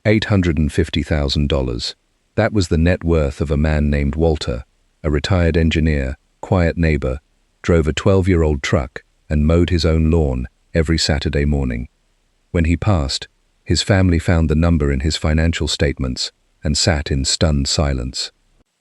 $850,000. That was the net worth of a man named Walter, a retired engineer, quiet neighbor, drove a 12-year-old truck and mowed his own lawn every Saturday morning. When he passed, his family found the number in his financial statements and sat in stunned silence.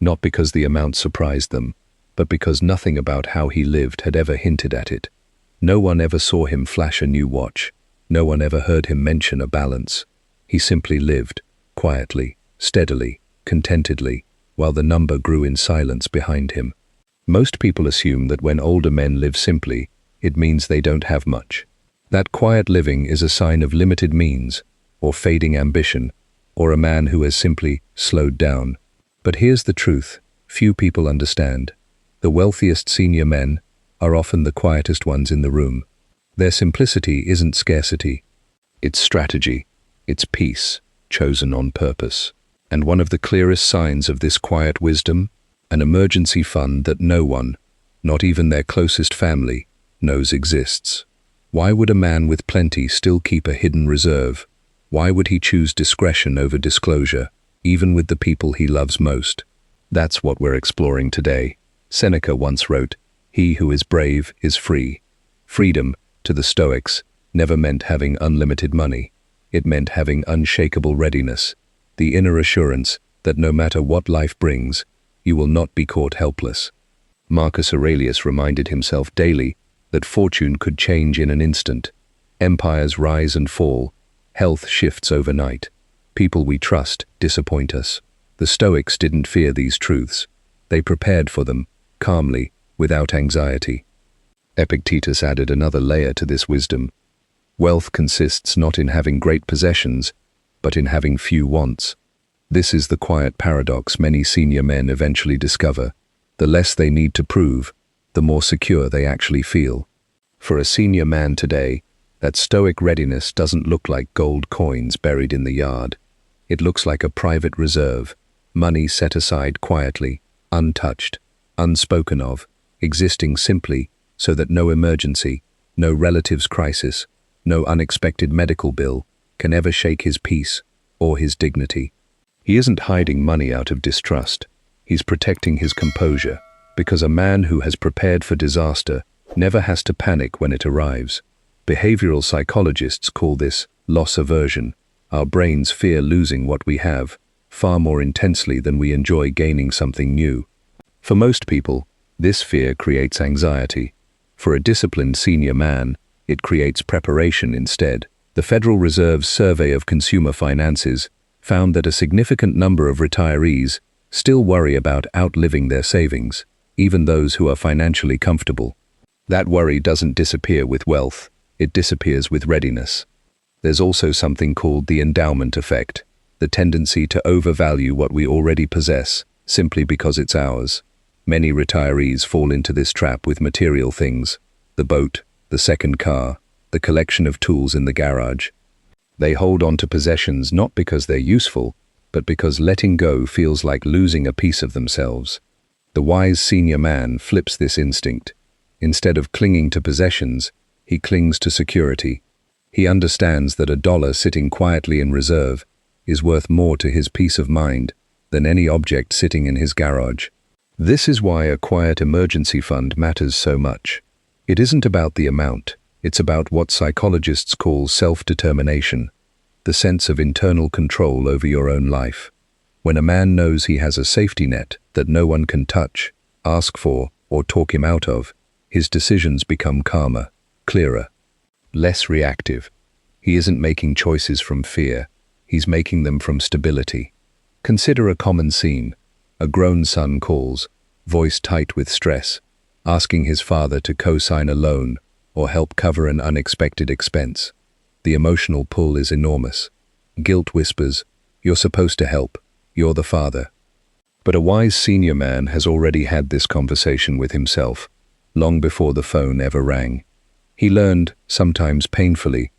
Not because the amount surprised them, but because nothing about how he lived had ever hinted at it. No one ever saw him flash a new watch. No one ever heard him mention a balance. He simply lived, quietly, steadily, contentedly, while the number grew in silence behind him. Most people assume that when older men live simply, it means they don't have much. That quiet living is a sign of limited means, or fading ambition, or a man who has simply slowed down. But here's the truth few people understand. The wealthiest senior men are often the quietest ones in the room. Their simplicity isn't scarcity. It's strategy. It's peace, chosen on purpose. And one of the clearest signs of this quiet wisdom, an emergency fund that no one, not even their closest family, knows exists. Why would a man with plenty still keep a hidden reserve? Why would he choose discretion over disclosure, even with the people he loves most? That's what we're exploring today. Seneca once wrote, "He who is brave is free." Freedom, to the Stoics, never meant having unlimited money. It meant having unshakable readiness, the inner assurance that no matter what life brings, you will not be caught helpless. Marcus Aurelius reminded himself daily that fortune could change in an instant. Empires rise and fall. Health shifts overnight. People we trust disappoint us. The Stoics didn't fear these truths. They prepared for them, calmly, without anxiety. Epictetus added another layer to this wisdom. Wealth consists not in having great possessions, but in having few wants. This is the quiet paradox many senior men eventually discover. The less they need to prove, the more secure they actually feel. For a senior man today, that stoic readiness doesn't look like gold coins buried in the yard. It looks like a private reserve, money set aside quietly, untouched, unspoken of, existing simply so that no emergency, no relative's crisis, no unexpected medical bill can ever shake his peace or his dignity. He isn't hiding money out of distrust. He's protecting his composure, because a man who has prepared for disaster never has to panic when it arrives. Behavioral psychologists call this loss aversion. Our brains fear losing what we have far more intensely than we enjoy gaining something new. For most people, this fear creates anxiety. For a disciplined senior man, it creates preparation instead. The Federal Reserve's survey of consumer finances found that a significant number of retirees still worry about outliving their savings, even those who are financially comfortable. That worry doesn't disappear with wealth, it disappears with readiness. There's also something called the endowment effect, the tendency to overvalue what we already possess simply because it's ours. Many retirees fall into this trap with material things, the boat, the second car, the collection of tools in the garage. They hold on to possessions not because they're useful, but because letting go feels like losing a piece of themselves. The wise senior man flips this instinct. Instead of clinging to possessions, he clings to security. He understands that a dollar sitting quietly in reserve is worth more to his peace of mind than any object sitting in his garage. This is why a quiet emergency fund matters so much. It isn't about the amount, it's about what psychologists call self-determination, the sense of internal control over your own life. When a man knows he has a safety net that no one can touch, ask for, or talk him out of, his decisions become calmer, clearer, less reactive. He isn't making choices from fear, he's making them from stability. Consider a common scene. A grown son calls, voice tight with stress, asking his father to co-sign a loan or help cover an unexpected expense. The emotional pull is enormous. Guilt whispers, "You're supposed to help, you're the father." But a wise senior man has already had this conversation with himself, long before the phone ever rang. He learned, sometimes painfully,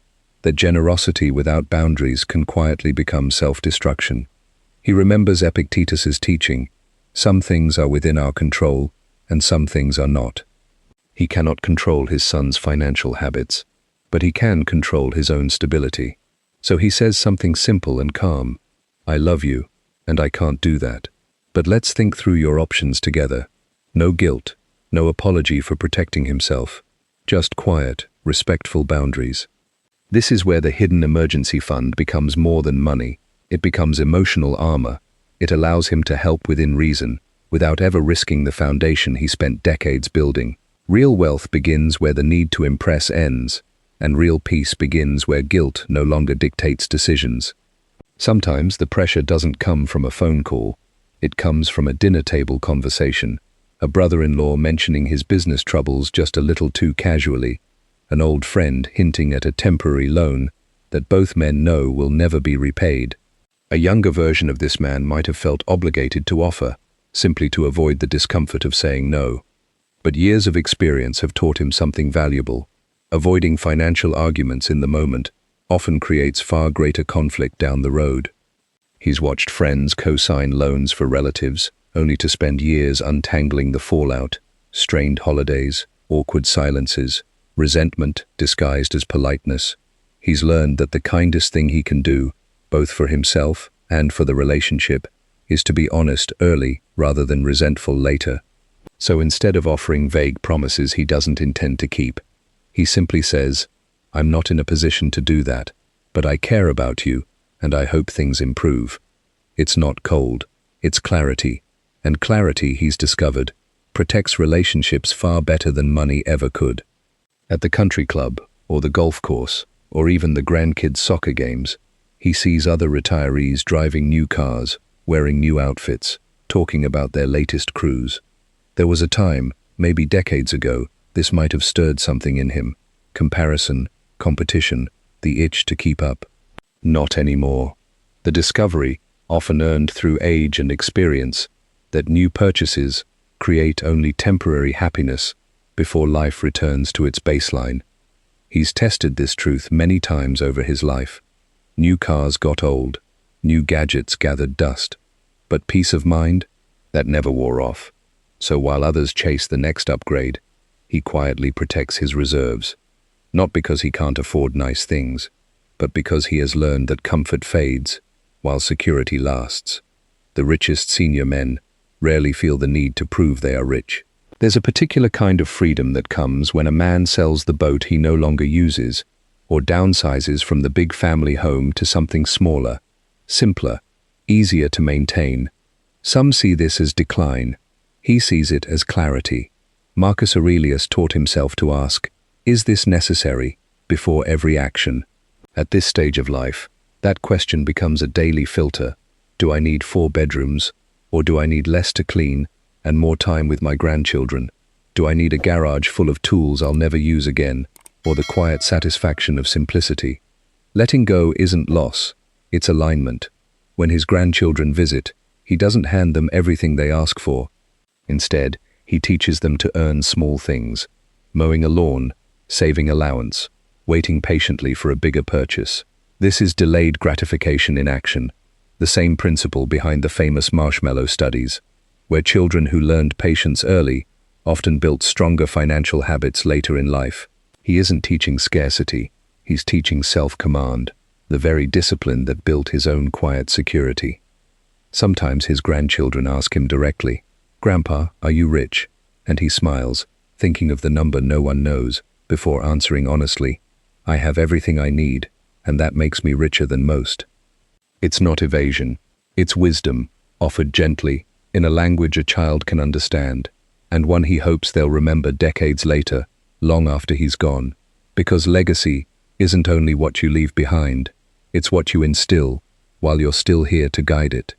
that generosity without boundaries can quietly become self-destruction. He remembers Epictetus's teaching, some things are within our control, and some things are not. He cannot control his son's financial habits, but he can control his own stability. So he says something simple and calm. I love you, and I can't do that. But let's think through your options together. No guilt, no apology for protecting himself. Just quiet, respectful boundaries. This is where the hidden emergency fund becomes more than money. It becomes emotional armor. It allows him to help within reason, without ever risking the foundation he spent decades building. Real wealth begins where the need to impress ends, and real peace begins where guilt no longer dictates decisions. Sometimes the pressure doesn't come from a phone call. It comes from a dinner table conversation, a brother-in-law mentioning his business troubles just a little too casually, an old friend hinting at a temporary loan that both men know will never be repaid. A younger version of this man might have felt obligated to offer, simply to avoid the discomfort of saying no. But years of experience have taught him something valuable. Avoiding financial arguments in the moment often creates far greater conflict down the road. He's watched friends co-sign loans for relatives, only to spend years untangling the fallout, strained holidays, awkward silences, resentment disguised as politeness. He's learned that the kindest thing he can do, both for himself and for the relationship, is to be honest early rather than resentful later. So instead of offering vague promises he doesn't intend to keep, he simply says, I'm not in a position to do that, but I care about you, and I hope things improve. It's not cold, it's clarity. And clarity, he's discovered, protects relationships far better than money ever could. At the country club, or the golf course, or even the grandkids' soccer games, he sees other retirees driving new cars, wearing new outfits, talking about their latest cruise. There was a time, maybe decades ago, this might have stirred something in him. Comparison, competition, the itch to keep up. Not anymore. The discovery, often earned through age and experience, that new purchases create only temporary happiness before life returns to its baseline. He's tested this truth many times over his life. New cars got old, new gadgets gathered dust, but peace of mind, that never wore off. So while others chase the next upgrade, he quietly protects his reserves. Not because he can't afford nice things, but because he has learned that comfort fades, while security lasts. The richest senior men rarely feel the need to prove they are rich. There's a particular kind of freedom that comes when a man sells the boat he no longer uses, or downsizes from the big family home to something smaller, simpler, easier to maintain. Some see this as decline. He sees it as clarity. Marcus Aurelius taught himself to ask, is this necessary, before every action? At this stage of life, that question becomes a daily filter. Do I need 4 bedrooms, or do I need less to clean and more time with my grandchildren? Do I need a garage full of tools I'll never use again, or the quiet satisfaction of simplicity? Letting go isn't loss, it's alignment. When his grandchildren visit, he doesn't hand them everything they ask for. Instead, he teaches them to earn small things, mowing a lawn, saving allowance, waiting patiently for a bigger purchase. This is delayed gratification in action, the same principle behind the famous marshmallow studies, where children who learned patience early often built stronger financial habits later in life. He isn't teaching scarcity, he's teaching self-command, the very discipline that built his own quiet security. Sometimes his grandchildren ask him directly, "Grandpa, are you rich?" And he smiles, thinking of the number no one knows, before answering honestly, "I have everything I need, and that makes me richer than most." It's not evasion, it's wisdom, offered gently, in a language a child can understand, and one he hopes they'll remember decades later, long after he's gone. Because legacy isn't only what you leave behind, it's what you instill while you're still here to guide it.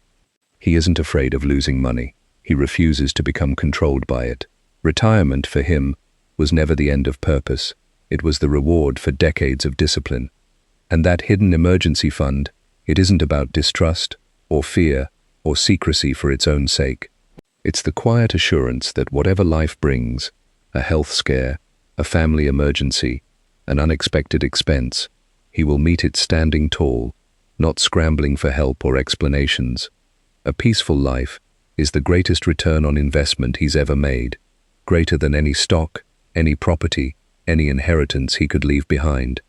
He isn't afraid of losing money. He refuses to become controlled by it. Retirement, for him, was never the end of purpose. It was the reward for decades of discipline. And that hidden emergency fund, it isn't about distrust, or fear, or secrecy for its own sake. It's the quiet assurance that whatever life brings, a health scare, a family emergency, an unexpected expense, he will meet it standing tall, not scrambling for help or explanations. A peaceful life is the greatest return on investment he's ever made, greater than any stock, any property, any inheritance he could leave behind.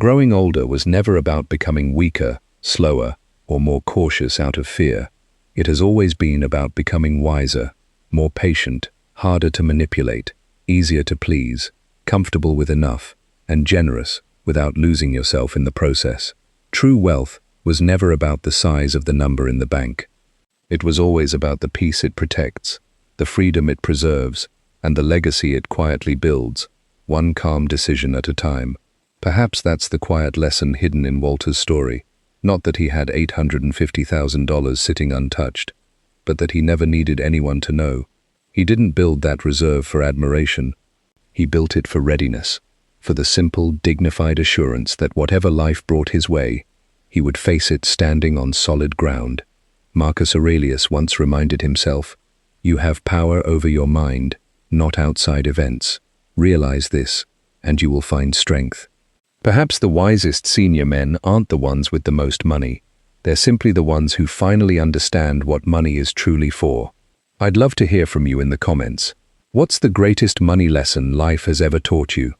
Growing older was never about becoming weaker, slower, or more cautious out of fear. It has always been about becoming wiser, more patient, harder to manipulate, easier to please, comfortable with enough, and generous without losing yourself in the process. True wealth was never about the size of the number in the bank. It was always about the peace it protects, the freedom it preserves, and the legacy it quietly builds, one calm decision at a time. Perhaps that's the quiet lesson hidden in Walter's story. Not that he had $850,000 sitting untouched, but that he never needed anyone to know. He didn't build that reserve for admiration. He built it for readiness, for the simple, dignified assurance that whatever life brought his way, he would face it standing on solid ground. Marcus Aurelius once reminded himself, "You have power over your mind, not outside events. Realize this, and you will find strength." Perhaps the wisest senior men aren't the ones with the most money. They're simply the ones who finally understand what money is truly for. I'd love to hear from you in the comments. What's the greatest money lesson life has ever taught you?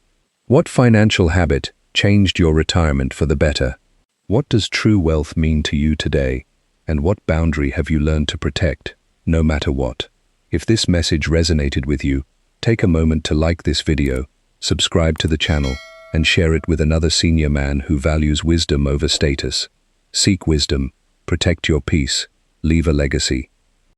What financial habit changed your retirement for the better? What does true wealth mean to you today? And what boundary have you learned to protect, no matter what? If this message resonated with you, take a moment to like this video, subscribe to the channel, and share it with another senior man who values wisdom over status. Seek wisdom, protect your peace, leave a legacy.